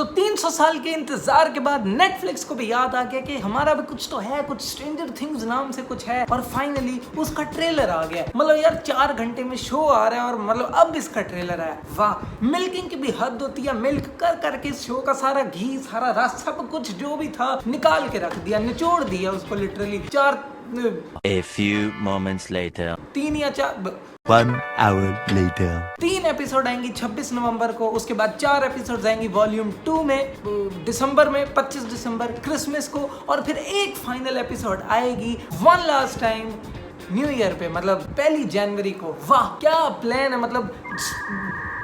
तो 300 साल के इंतजार के बाद नेटफ्लिक्स को भी याद आ गया कि हमारा भी कुछ तो है, कुछ स्ट्रेंजर थिंग्स नाम से कुछ है, और फाइनली उसका ट्रेलर आ गया। मतलब यार 4 घंटे में शो आ रहा है और मतलब अब इसका ट्रेलर आया। वाह, मिल्किंग की भी हद होती है। मिल्क कर करके इस शो का सारा घी, सारा रस, सब कुछ जो भी था निकाल के रख दिया, निचोड़ दिया उसको literally. A few moments later. 3 या 4 1 hour later. 3 एपिसोड आएंगी 26 नवंबर को, उसके बाद 4 एपिसोड आएंगी वॉल्यूम 2 में दिसंबर में, 25 दिसंबर क्रिसमस को, और फिर एक फाइनल एपिसोड आएगी one last time new year पे, मतलब 1 जनवरी को। वाह क्या प्लान है। मतलब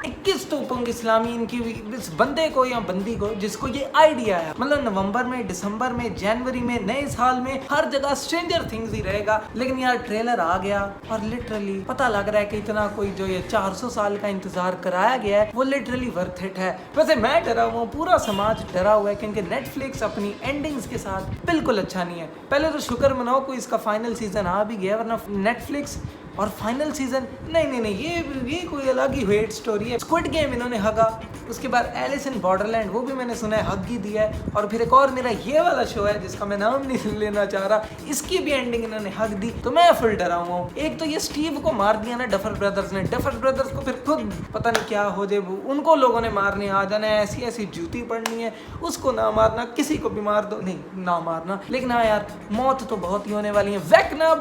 21 तोपों की सलामी इनकी इस बंदे को या बंदी को जिसको ये आइडिया है। मतलब नवंबर में, दिसंबर में, जनवरी में, नए साल में हर जगह स्ट्रेंजर थिंग्स ही रहेगा। लेकिन यार ट्रेलर आ गया और लिटरली पता लग रहा है कि इतना कोई जो ये 400 साल का इंतजार कराया गया है वो लिटरली वर्थ इट है। वैसे मैं डरा हुआ हूँ, पूरा समाज डरा हुआ है, क्योंकि नेटफ्लिक्स अपनी एंडिंग्स के साथ बिल्कुल अच्छा नहीं है। पहले तो शुक्र मनाओ कोई इसका फाइनल सीजन आ भी गया, वरना नेटफ्लिक्स और फाइनल सीजन नहीं, ये कोई अलग ही वेट स्टोरी है। स्क्विड गेम इन्होंने हगा, उसके बाद एलिस इन बॉर्डरलैंड वो भी मैंने सुना है हग ही दिया है, और फिर एक और मेरा ये वाला शो है जिसका मैं नाम नहीं लेना चाह रहा, इसकी भी एंडिंग इन्होंने हक दी। तो मैं फुल डरा हुआ हूँ। एक तो ये स्टीव को मार दिया ना डफर ब्रदर्स ने, डफर ब्रदर्स को फिर खुद पता नहीं क्या हो जाए, उनको लोगों ने मारने आ जाना है, ऐसी जूती पड़नी है, उसको ना मारना, किसी को भी मार दो, नहीं ना मारना। लेकिन हाँ यार मौत तो बहुत ही होने वाली है। वेक्ना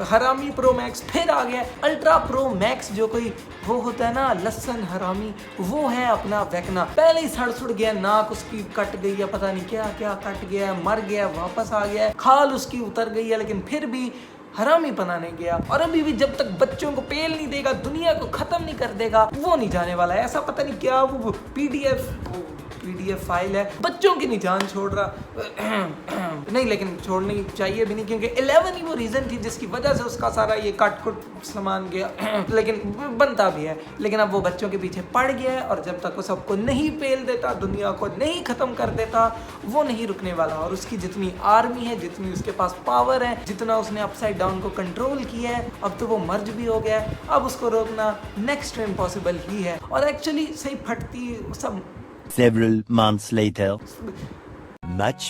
हरामी प्रो मैक्स फिर आ गया। अल्ट्रा प्रो मैक्स जो कोई वो होता है ना लसन हरामी, वो है अपना वेक्ना। पहले ही सड़ गया, नाक उसकी कट गई है, पता नहीं क्या क्या कट गया है, मर गया, वापस आ गया है, खाल उसकी उतर गई है, लेकिन फिर भी हरामी पना नहीं गया। और अभी भी जब तक बच्चों को पेल नहीं देगा, दुनिया को खत्म नहीं कर देगा, वो नहीं जाने वाला है। ऐसा पता नहीं क्या वो पीडीएफ फाइल है, बच्चों की नहीं जान छोड़ रहा नहीं, लेकिन छोड़नी चाहिए भी नहीं, क्योंकि 11 ही वो रीजन थी जिसकी वजह से उसका सारा ये कट सामान गया लेकिन बनता भी है। लेकिन अब वो बच्चों के पीछे पड़ गया है, और जब तक वो सबको नहीं पेल देता, दुनिया को नहीं खत्म कर देता, वो नहीं रुकने वाला। और उसकी जितनी आर्मी है, जितनी उसके पास पावर है, जितना उसने अपसाइड डाउन को कंट्रोल किया है, अब तो वो मर्ज भी हो गया है। अब उसको रोकना नेक्स्ट टू इम्पॉसिबल ही है। और एक्चुअली सही फटती सब Several months later. Much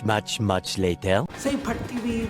later. सही फटती भी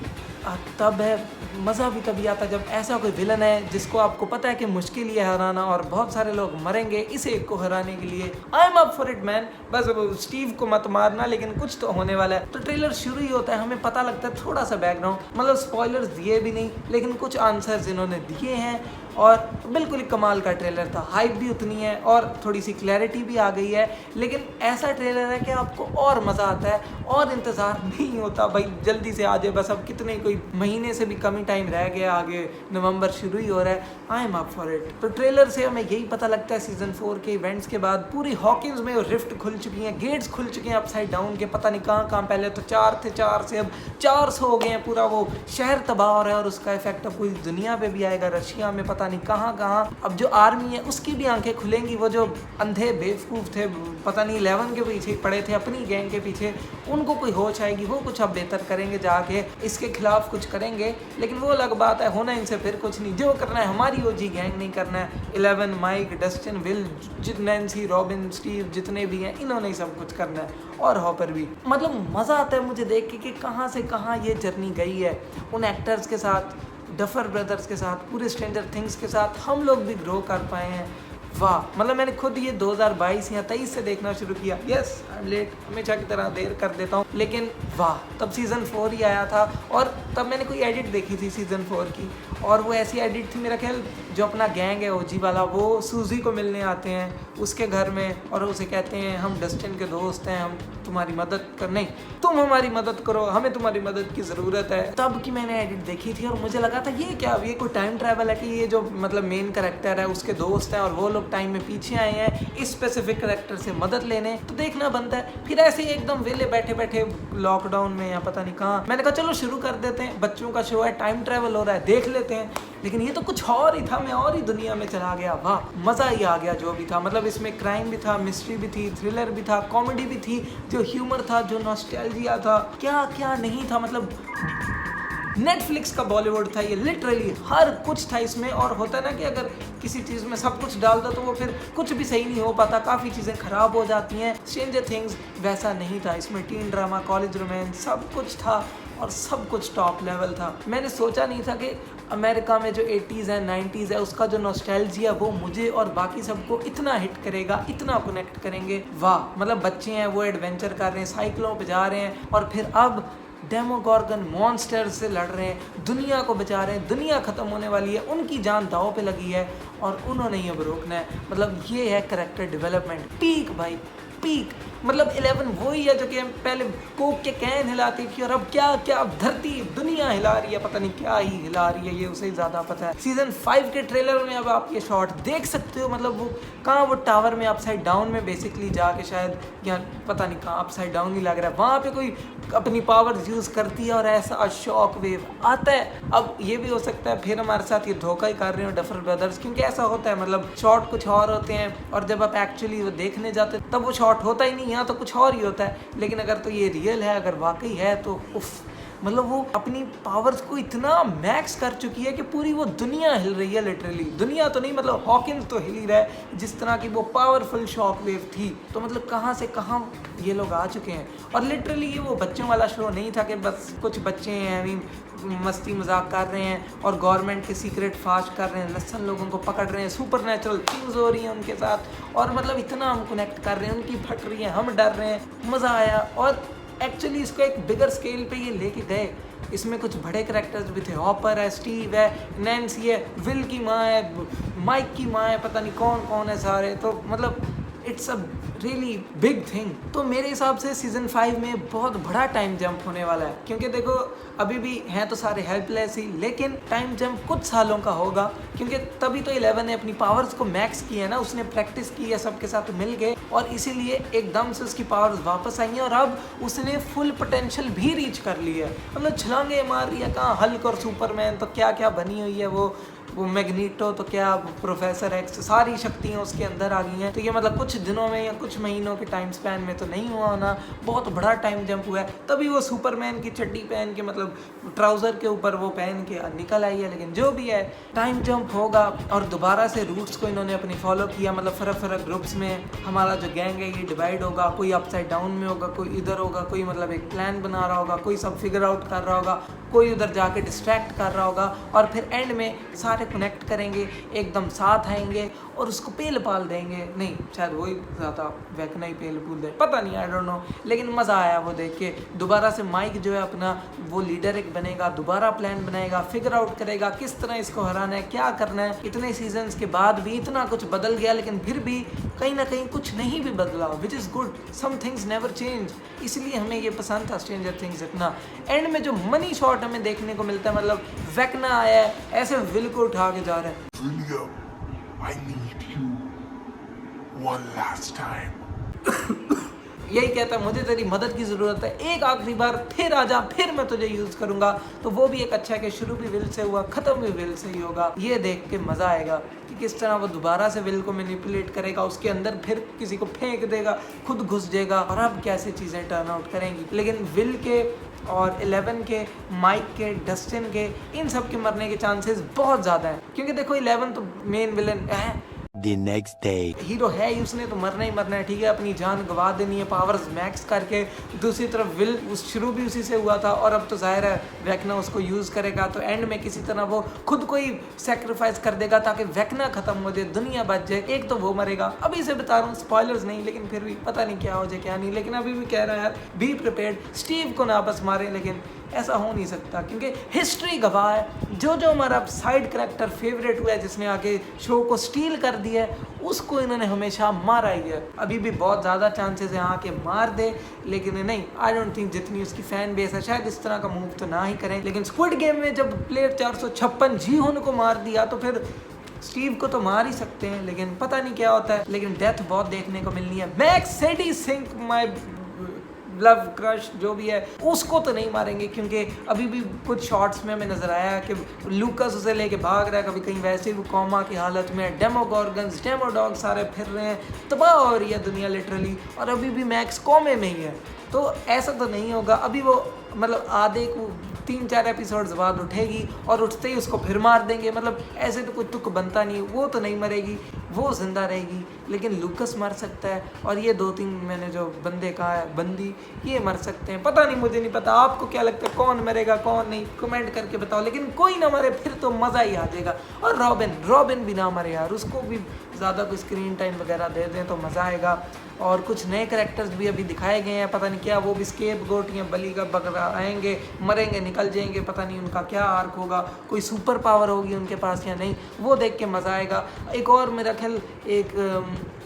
तब है, मज़ा भी तभी आता जब ऐसा कोई विलन है जिसको आपको पता है कि मुश्किल ही है हराना, और बहुत सारे लोग मरेंगे इसे एक को हराने के लिए। I am up for it man. बस स्टीव को मत मारना, लेकिन कुछ तो होने वाला है। तो ट्रेलर शुरू ही होता है, हमें पता लगता है थोड़ा सा बैकग्राउंड, मतलब स्पॉयलर्स दिए भी नहीं, लेकिन कुछ आंसर्स इन्होंने दिए हैं, और बिल्कुल ही कमाल का ट्रेलर था। हाइप भी उतनी है और थोड़ी सी क्लैरिटी भी आ गई है, लेकिन ऐसा ट्रेलर है कि आपको और मज़ा आता है और इंतज़ार नहीं होता भाई जल्दी से आ जाए। बस अब कितने कोई महीने से भी कम ही टाइम रह गया, आगे नवंबर शुरू ही हो रहा है। I am up for it. तो ट्रेलर से हमें यही पता लगता है सीजन 4 के इवेंट्स के बाद पूरी हॉकिंस में रिफ्ट खुल चुकी हैं, गेट्स खुल चुके हैं अपसाइड डाउन के, पता नहीं कहाँ पहले तो 4 थे, 4 से अब 400 हो गए हैं। पूरा वो शहर तबाह हो रहा है, और उसका इफेक्ट अब पूरी दुनिया पे भी आएगा। रशिया में पता नहीं कहाँ अब जो आर्मी है उसकी भी आंखें खुलेंगी। वो जो अंधे बेवकूफ़ थे, पता नहीं 11 के पीछे पड़े थे, अपनी गैंग के पीछे, उनको कोई होश आएगी, वो कुछ अब बेहतर करेंगे, जाके इसके खिलाफ कुछ करेंगे। लेकिन वो अलग बात है, होना इनसे फिर कुछ नहीं, जो करना है हमारी ओजी गैंग नहीं करना है। 11, Mike, Dustin, Will, Nancy, Robin, Steve, जितने भी हैं, इन्होंने ही सब कुछ करना है, और हॉपर भी। मतलब मज़ा आता है मुझे देख के कि कहाँ से कहाँ ये जर्नी गई है उन एक्टर्स के साथ, डफर ब्रदर्स के साथ, पूरे स्ट्रेंजर थिंग्स के साथ हम लोग भी ग्रो कर पाए हैं। वाह, मतलब मैंने खुद ये 2022 या 23 से देखना शुरू किया। यस आई एम लेट, हमेशा की तरह देर कर देता हूँ, लेकिन वाह तब सीज़न 4 ही आया था, और तब मैंने कोई एडिट देखी थी सीज़न 4 की, और वो ऐसी एडिट थी मेरा ख्याल, जो अपना गैंग है ओजी वाला, वो सूजी को मिलने आते हैं उसके घर में, और उसे कहते हैं हम डस्टिन के दोस्त हैं, हम तुम्हारी मदद कर, नहीं तुम हमारी मदद करो, हमें तुम्हारी मदद की ज़रूरत है। तब की मैंने एडिट देखी थी, और मुझे लगा था ये क्या, ये कोई टाइम ट्रैवल है कि ये जो मतलब मेन कैरेक्टर है उसके दोस्त हैं, और वो लोग टाइम में पीछे आए हैं इस स्पेसिफिक कैरेक्टर से मदद लेने, तो देखना बनता है। फिर ऐसे ही एकदम वेले बैठे बैठे लॉकडाउन में या पता नहीं कहाँ, मैंने कहा चलो शुरू कर देते हैं, बच्चों का शो है, टाइम ट्रैवल हो रहा है, देख लेते हैं। लेकिन ये तो कुछ और ही था, मैं और ही दुनिया में चला गया। वाह मज़ा ही आ गया जो भी था। मतलब इसमें क्राइम भी था, मिस्ट्री भी थी, थ्रिलर भी था, कॉमेडी भी थी, जो ह्यूमर था, जो नॉस्टैल्जिया था, क्या क्या नहीं था। मतलब नेटफ्लिक्स का बॉलीवुड था ये, लिटरली हर कुछ था इसमें। और होता है ना कि अगर किसी चीज़ में सब कुछ डाल दो तो वो फिर कुछ भी सही नहीं हो पाता, काफ़ी चीज़ें खराब हो जाती हैं। स्ट्रेंजर थिंग्स वैसा नहीं था, इसमें टीन ड्रामा, कॉलेज रोमांस सब कुछ था और सब कुछ टॉप लेवल था। मैंने सोचा नहीं था कि अमेरिका में जो 80s है 90s है उसका जो नॉस्टैल्जिया वो मुझे और बाकी सबको इतना हिट करेगा, इतना कनेक्ट करेंगे। वाह, मतलब बच्चे हैं वो एडवेंचर कर रहे हैं, साइकिलों पे जा रहे हैं और फिर अब डेमोगॉर्गन मॉन्स्टर से लड़ रहे हैं, दुनिया को बचा रहे हैं, दुनिया ख़त्म होने वाली है, उनकी जान दांव पे लगी है और उन्होंने ये रोकना है। मतलब ये है कैरेक्टर डेवलपमेंट पीक भाई, पीक। मतलब 11 वही है जो कि पहले कोक के कैन हिलाती थी और अब क्या क्या, अब धरती दुनिया हिला रही है, पता नहीं क्या ही हिला रही है, ये उसे ज़्यादा पता है। सीजन 5 के ट्रेलर में अब आप ये शॉट देख सकते हो, मतलब वो कहाँ, वो टावर में अपसाइड डाउन में बेसिकली जाके शायद, या पता नहीं कहाँ अपसाइड डाउन ही लग रहा है, वहाँ पे कोई अपनी पावर यूज़ करती है और ऐसा शॉक वेव आता है। अब ये भी हो सकता है फिर हमारे साथ ये धोखा ही कर रहे हो डफर ब्रदर्स, क्योंकि ऐसा होता है, मतलब शॉट कुछ और होते हैं और जब आप एक्चुअली वो देखने जाते हैं तब वो शॉट होता ही नहीं, यहाँ तो कुछ और ही होता है। लेकिन अगर तो ये रियल है, अगर वाकई है तो उफ, मतलब वो अपनी पावर्स को इतना मैक्स कर चुकी है कि पूरी वो दुनिया हिल रही है। लिटरली दुनिया तो नहीं, मतलब हॉकिंस तो हिल ही रहा है जिस तरह की वो पावरफुल शॉक वेव थी। तो मतलब कहाँ से कहाँ ये लोग आ चुके हैं। और लिटरली ये वो बच्चों वाला शो नहीं था कि बस कुछ बच्चे हैं अभी मस्ती मजाक कर रहे हैं और गवर्नमेंट के सीक्रेट फाश कर रहे हैं, लसन लोगों को पकड़ रहे हैं, सुपर नेचुरल थिंग्स हो रही हैं उनके साथ और मतलब इतना हम कनेक्ट कर रहे हैं, उनकी फट रही है, हम डर रहे हैं, मज़ा आया। और एक्चुअली इसको एक बिगर स्केल पे ये लेके गए। इसमें कुछ बड़े करेक्टर्स भी थे, हॉपर है, स्टीव है, नैन्सी है, विल की माँ है, माइक की माँ है, पता नहीं कौन कौन है सारे। तो मतलब it's a really big thing. तो मेरे हिसाब से सीजन 5 में बहुत बड़ा टाइम जंप होने वाला है, क्योंकि देखो अभी भी हैं तो सारे हेल्पलेस ही, लेकिन टाइम जंप कुछ सालों का होगा, क्योंकि तभी तो 11 ने अपनी पावर्स को मैक्स की है ना, उसने प्रैक्टिस की है सबके साथ मिल के और इसीलिए एकदम से उसकी पावर्स वापस आई हैं और अब उसने फुल पोटेंशियल भी रीच कर ली है। मतलब छलांगे मार रही है, कहाँ हल्क और सुपरमैन तो क्या क्या बनी हुई है, वो मैग्नीटो तो क्या, प्रोफेसर एक्स, सारी शक्तियाँ उसके अंदर आ गई हैं। तो ये मतलब कुछ दिनों में या कुछ महीनों के टाइम स्पैन में तो नहीं हुआ होना, बहुत बड़ा टाइम जंप हुआ है। तभी वो सुपरमैन की चड्डी पहन के, मतलब ट्राउज़र के ऊपर वो पहन के निकल आई है। लेकिन जो भी है टाइम जंप होगा और दोबारा से रूट्स को इन्होंने अपनी फॉलो किया। मतलब फ़र्क फ़र्क ग्रुप्स में हमारा जो गैंग है ये डिवाइड होगा, कोई अपसाइड डाउन में होगा, कोई इधर होगा, कोई मतलब एक प्लान बना रहा होगा, कोई सब फिगर आउट कर रहा होगा, कोई उधर जाके डिस्ट्रैक्ट कर रहा होगा और फिर एंड में सारे कनेक्ट करेंगे, एकदम साथ आएंगे और उसको पेल पाल देंगे। नहीं, शायद वही ज़्यादा वैकना ही पेल पूल दे, पता नहीं, आई डोंट नो। लेकिन मज़ा आया वो देख के। दोबारा से माइक जो है अपना वो लीडर एक बनेगा, दोबारा प्लान बनाएगा, फिगर आउट करेगा किस तरह इसको हराना है, क्या करना है। इतने सीजन्स के बाद भी इतना कुछ बदल गया, लेकिन फिर भी कहीं ना कहीं कुछ नहीं भी बदला, which is good. Some things never change, इसलिए हमें ये पसंद था स्ट्रेंजर थिंग्स इतना। एंड में जो मनी शॉट हमें देखने को मिलता है, मतलब वैकना आया है ऐसे विल को उठा के जा रहा है, William, I need you one last time. यही कहता है मुझे तेरी मदद की ज़रूरत है, एक आखिरी बार फिर आजा, फिर मैं तुझे यूज़ करूँगा। तो वो भी एक अच्छा है कि शुरू भी विल से हुआ, ख़त्म भी विल से ही होगा। ये देख के मज़ा आएगा कि किस तरह वो दोबारा से विल को मैनिपुलेट करेगा, उसके अंदर फिर किसी को फेंक देगा, खुद घुस जाएगा और अब कैसे चीज़ें टर्न आउट करेंगी। लेकिन विल के और 11 के, माइक के, डस्टिन के, इन सब के मरने के चांसेस बहुत ज़्यादा हैं, क्योंकि देखो 11 तो मेन विलन है, The next day. हीरो है ही, उसने तो मरना ही मरना है, ठीक है, अपनी जान गवा देनी है पावर्स मैक्स करके। दूसरी तरफ विल उस शुरू भी उसी से हुआ था और अब तो जाहिर है वैकना उसको यूज़ करेगा, तो एंड में किसी तरह वो खुद को ही सेक्रीफाइस कर देगा ताकि वैकना ख़त्म हो जाए, दुनिया बच जाए। एक तो वो मरेगा, अभी से बता रहा हूँ, स्पॉयलर्स नहीं, लेकिन फिर भी पता नहीं क्या हो जाए क्या नहीं। लेकिन अभी भी कह रहा है यार बी प्रिपेयर्ड, स्टीव को ना बस मारे, लेकिन ऐसा हो नहीं सकता क्योंकि हिस्ट्री गवाह है। जो हमारा साइड कैरेक्टर फेवरेट हुआ है, जिसने आगे शो को स्टील कर दिया है, उसको इन्होंने हमेशा मारा ही है। अभी भी बहुत ज़्यादा चांसेस है आके मार दे, लेकिन नहीं, आई डोंट थिंक जितनी उसकी फैन बेस है शायद इस तरह का मूव तो ना ही करें। लेकिन स्क्विड गेम में जब प्लेयर 456 जी होने को मार दिया तो फिर स्टीव को तो मार ही सकते हैं, लेकिन पता नहीं क्या होता है। लेकिन डेथ बहुत देखने को मिलनी है। Max Sadie Sink, my love crush जो भी है, उसको तो नहीं मारेंगे, क्योंकि अभी भी कुछ शॉट्स में हमें नजर आया कि लूकस उसे लेके भाग रहा है, कभी कहीं वैसे भी कोमा की हालत में, डेमोगॉर्गन्स, डेमोडॉग सारे फिर रहे हैं, तबाह हो रही है दुनिया लिटरली, और अभी भी मैक्स कोमे में ही है। तो ऐसा तो नहीं होगा। अभी वो मतलब आधे को 3-4 एपिसोड्स बाद उठेगी और उठते ही उसको फिर मार देंगे, मतलब ऐसे तो कोई तुक बनता नहीं। वो तो नहीं मरेगी, वो जिंदा रहेगी, लेकिन लूकस मर सकता है और ये 2-3 मैंने जो बंदे कहा है, बंदी, ये मर सकते हैं। पता नहीं, मुझे नहीं पता, आपको क्या लगता है कौन मरेगा कौन नहीं, कमेंट करके बताओ। लेकिन कोई ना मरे फिर तो मज़ा ही आ जाएगा। और रॉबिन भी ना मरे यार, उसको भी ज़्यादा कोई स्क्रीन टाइम वगैरह दे दें तो मज़ा आएगा। और कुछ नए कैरेक्टर्स भी अभी दिखाए गए हैं, पता नहीं क्या, वो भी स्केप गोट या बलि का बकरा आएंगे, मरेंगे, निकल जाएंगे, पता नहीं उनका क्या आर्क होगा, कोई सुपर पावर होगी उनके पास या नहीं, वो देख के मज़ा आएगा। एक और मेरा ख्याल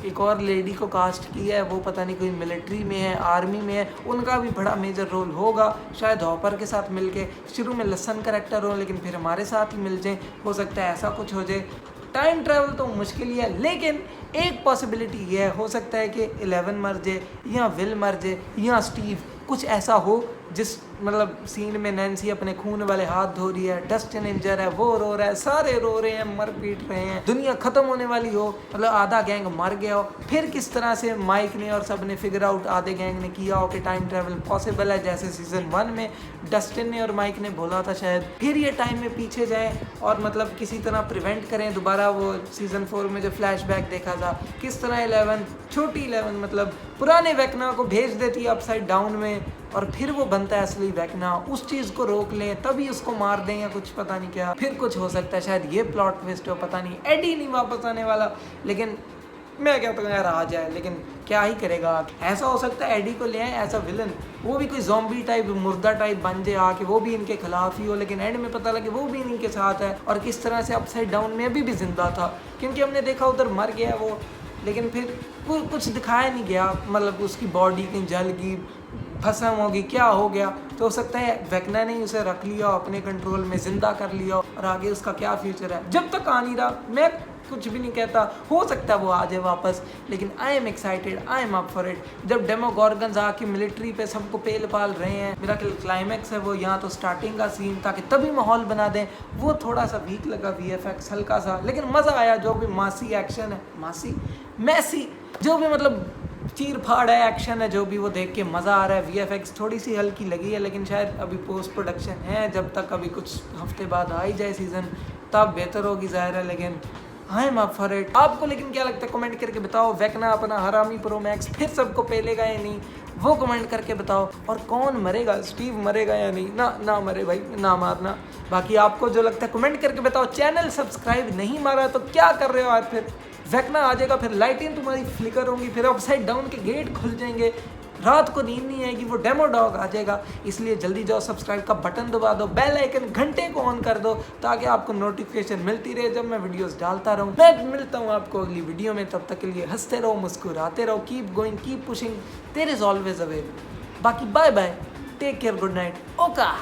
एक और लेडी को कास्ट किया है, वो पता नहीं कोई मिलिट्री में है, आर्मी में है, उनका भी बड़ा मेजर रोल होगा, शायद हॉपर के साथ मिलके। शुरू में लसन कैरेक्टर हो लेकिन फिर हमारे साथ ही मिल जाए, हो सकता है ऐसा कुछ हो जाए। टाइम ट्रैवल तो मुश्किल ही है, लेकिन एक पॉसिबिलिटी ये है, हो सकता है कि 11 मर जाए या विल मर जाए या स्टीव, कुछ ऐसा हो जिस मतलब सीन में नैन्सी अपने खून वाले हाथ धो रही है, डस्टिन इंजर है, वो रो रहा है, सारे रो रहे हैं, मर पीट रहे हैं, दुनिया खत्म होने वाली हो, मतलब आधा गैंग मर गया हो, फिर किस तरह से माइक ने और सब ने फिगर आउट, आधे गैंग ने किया हो कि टाइम ट्रैवल पॉसिबल है, जैसे सीजन 1 में डस्टिन ने और माइक ने बोला था शायद। फिर ये टाइम में पीछे जाए और मतलब किसी तरह प्रिवेंट करें दोबारा वो सीजन 4 में जो फ्लैशबैक देखा था, किस तरह 11 छोटी 11 मतलब पुराने वेकना को भेज देती है अपसाइड डाउन में और फिर वो बनता है असली वेकना, उस चीज़ को रोक लें तभी उसको मार दें या कुछ पता नहीं क्या, फिर कुछ हो सकता है, शायद ये प्लॉट ट्विस्ट हो, पता नहीं। एडी नहीं वापस आने वाला, लेकिन मैं कहता हूँ यार आ जाए, लेकिन क्या ही करेगा। ऐसा हो सकता है एडी को ले आए ऐसा विलन, वो भी कोई ज़ॉम्बी टाइप मुर्दा टाइप बन जाए आके, वो भी इनके खिलाफ ही हो, लेकिन एंड में पता लगे वो भी इनके साथ है और किस तरह से अपसाइड डाउन में अभी भी जिंदा था, क्योंकि हमने देखा उधर मर गया वो, लेकिन फिर कुछ दिखाया नहीं गया, मतलब उसकी बॉडी कहीं जल गई, भस्म होगी, क्या हो गया। तो हो सकता है वेकना ने उसे रख लिया अपने कंट्रोल में, जिंदा कर लिया और आगे उसका क्या फ्यूचर है। जब तक आ नहीं रहा मैं कुछ भी नहीं कहता, हो सकता है वो आ जाए वापस, लेकिन I am excited, I am up for it. जब डेमोगॉर्गन्स आके मिलिट्री पे सबको पेल पाल रहे हैं, मेरा क्लाइमैक्स है वो, यहाँ तो स्टार्टिंग का सीन ताकि तभी माहौल बना दें, वो थोड़ा सा वीक लगा, VFX हल्का सा, लेकिन मज़ा आया। जो भी मासी एक्शन है, मैसी जो भी मतलब चीर फाड़ है, एक्शन है, जो भी, वो देख के मज़ा आ रहा है। VFX थोड़ी सी हल्की लगी है, लेकिन शायद अभी पोस्ट प्रोडक्शन है, जब तक अभी कुछ हफ्ते बाद आ ही जाए सीज़न तब बेहतर होगी ज़ाहिर है, लेकिन I am up for it. आपको लेकिन क्या लगता है कमेंट करके बताओ। वेकना अपना हरामी प्रो मैक्स फिर सबको पेलेगा या नहीं, वो कमेंट करके बताओ। और कौन मरेगा, स्टीव मरेगा या नहीं? ना मरे भाई, ना मारना। बाकी आपको जो लगता है कमेंट करके बताओ। चैनल सब्सक्राइब नहीं मारा तो क्या कर रहे हो यार? फिर वेकना आ जाएगा, फिर लाइटें तुम्हारी फ्लिकर होंगी, फिर अपसाइड डाउन के गेट खुल जाएंगे, रात को नींद नहीं आएगी, वो डेमो डॉग आ जाएगा। इसलिए जल्दी जाओ, सब्सक्राइब का बटन दबा दो, बेल आइकन घंटे को ऑन कर दो, ताकि आपको नोटिफिकेशन मिलती रहे जब मैं वीडियोस डालता रहूं। मैं मिलता हूं आपको अगली वीडियो में, तब तक के लिए हंसते रहो, मुस्कुराते रहो, keep going, keep pushing, there is always a way. बाकी bye bye, take care, good night, ओका।